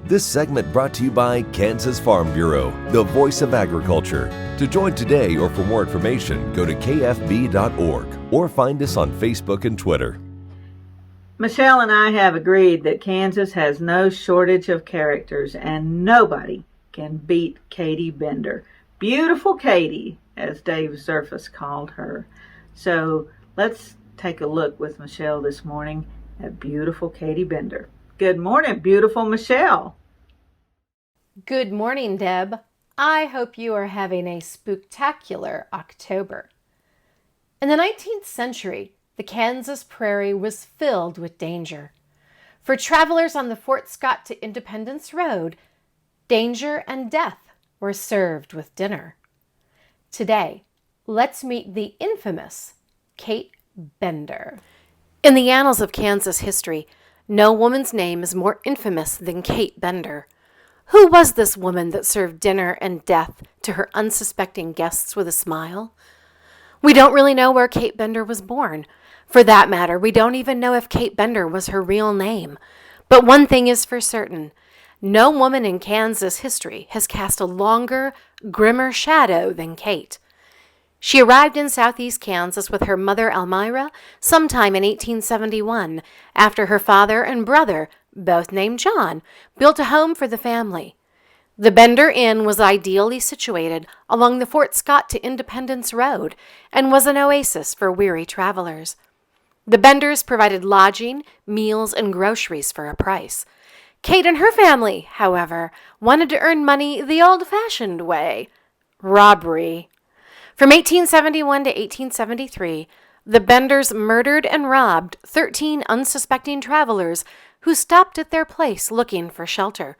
This segment brought to you by Kansas Farm Bureau, the voice of agriculture. To join today or for more information, go to kfb.org or find us on Facebook and Twitter. Michelle and I have agreed that Kansas has no shortage of characters and nobody can beat Katie Bender. Beautiful Katie, as Dave Zerfus called her. So let's take a look with Michelle this morning at beautiful Katie Bender. Good morning, beautiful Michelle. Good morning, Deb. I hope you are having a spooktacular October. In the 19th century, the Kansas Prairie was filled with danger. For travelers on the Fort Scott to Independence Road, danger and death were served with dinner. Today, let's meet the infamous Kate Bender. In the annals of Kansas history, no woman's name is more infamous than Kate Bender. Who was this woman that served dinner and death to her unsuspecting guests with a smile? We don't really know where Kate Bender was born. For that matter, we don't even know if Kate Bender was her real name. But one thing is for certain. No woman in Kansas history has cast a longer, grimmer shadow than Kate. She arrived in southeast Kansas with her mother Elmira sometime in 1871 after her father and brother, both named John, built a home for the family. The Bender Inn was ideally situated along the Fort Scott to Independence Road and was an oasis for weary travelers. The Benders provided lodging, meals, and groceries for a price. Kate and her family, however, wanted to earn money the old-fashioned way: robbery. From 1871 to 1873, the Benders murdered and robbed 13 unsuspecting travelers who stopped at their place looking for shelter.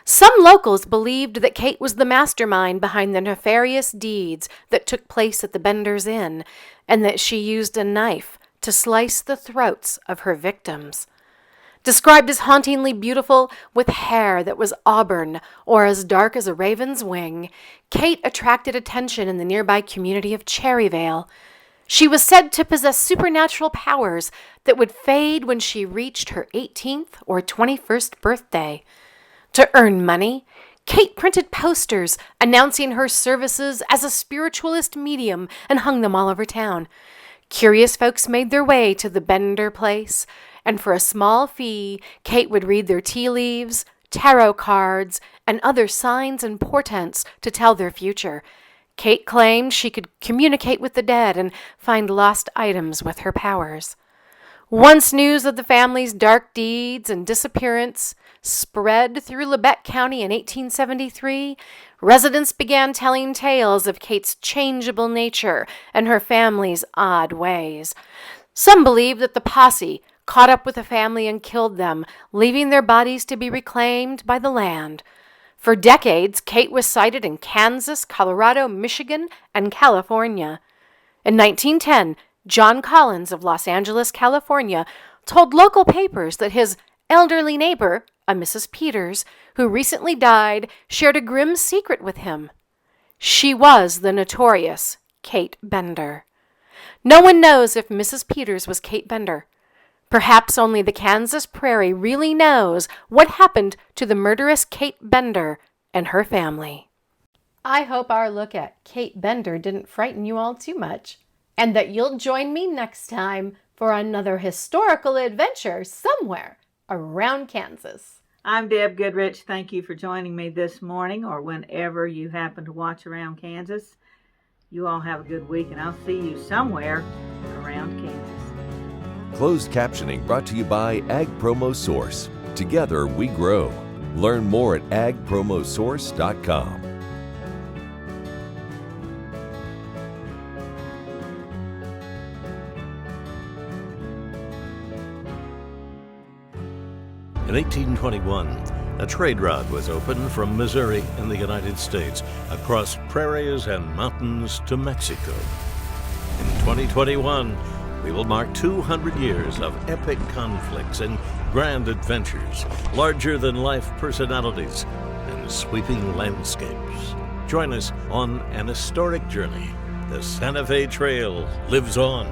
Some locals believed that Kate was the mastermind behind the nefarious deeds that took place at the Benders Inn, and that she used a knife to slice the throats of her victims. Described as hauntingly beautiful, with hair that was auburn or as dark as a raven's wing, Kate attracted attention in the nearby community of Cherryvale. She was said to possess supernatural powers that would fade when she reached her 18th or 21st birthday. To earn money, Kate printed posters announcing her services as a spiritualist medium and hung them all over town. Curious folks made their way to the Bender place, and for a small fee, Kate would read their tea leaves, tarot cards, and other signs and portents to tell their future. Kate claimed she could communicate with the dead and find lost items with her powers. Once news of the family's dark deeds and disappearance spread through Labette County in 1873, residents began telling tales of Kate's changeable nature and her family's odd ways. Some believed that the posse caught up with the family and killed them, leaving their bodies to be reclaimed by the land. For decades, Kate was sighted in Kansas, Colorado, Michigan, and California. In 1910, John Collins of Los Angeles, California, told local papers that his elderly neighbor, a Mrs. Peters, who recently died, shared a grim secret with him. She was the notorious Kate Bender. No one knows if Mrs. Peters was Kate Bender. Perhaps only the Kansas Prairie really knows what happened to the murderous Kate Bender and her family. I hope our look at Kate Bender didn't frighten you all too much, and that you'll join me next time for another historical adventure somewhere around Kansas. I'm Deb Goodrich. Thank you for joining me this morning or whenever you happen to watch around Kansas. You all have a good week, and I'll see you somewhere around Kansas. Closed captioning brought to you by Ag Promo Source. Together we grow. Learn more at agpromosource.com. In 1821, a trade route was opened from Missouri in the United States across prairies and mountains to Mexico. In 2021, we will mark 200 years of epic conflicts and grand adventures, larger-than-life personalities, and sweeping landscapes. Join us on an historic journey. The Santa Fe Trail lives on.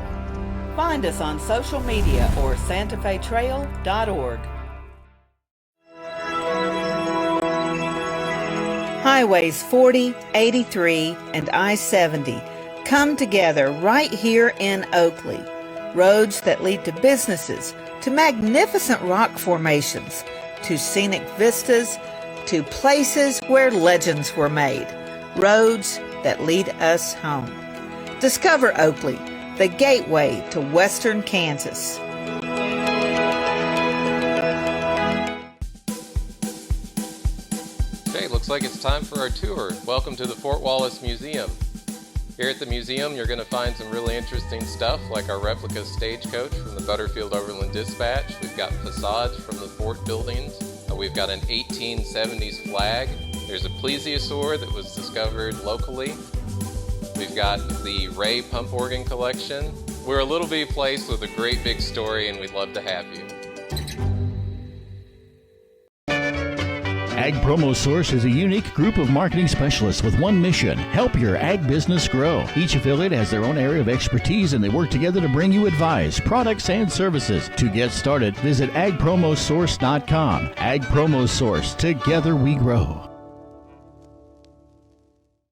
Find us on social media or santafetrail.org. Highways 40, 83, and I-70 come together right here in Oakley. Roads that lead to businesses, to magnificent rock formations, to scenic vistas, to places where legends were made. Roads that lead us home. Discover Oakley, the gateway to western Kansas. Okay, looks like it's time for our tour. Welcome to the Fort Wallace Museum. Here at the museum, you're going to find some really interesting stuff like our replica stagecoach from the Butterfield Overland Dispatch. We've got facades from the fort buildings. We've got an 1870s flag. There's a plesiosaur that was discovered locally. We've got the Ray pump organ collection. We're a little bitty place with a great big story, and we'd love to have you. Ag Promo Source is a unique group of marketing specialists with one mission: help your ag business grow. Each affiliate has their own area of expertise, and they work together to bring you advice, products, and services. To get started, visit agpromosource.com. Ag Promo Source. Together we grow.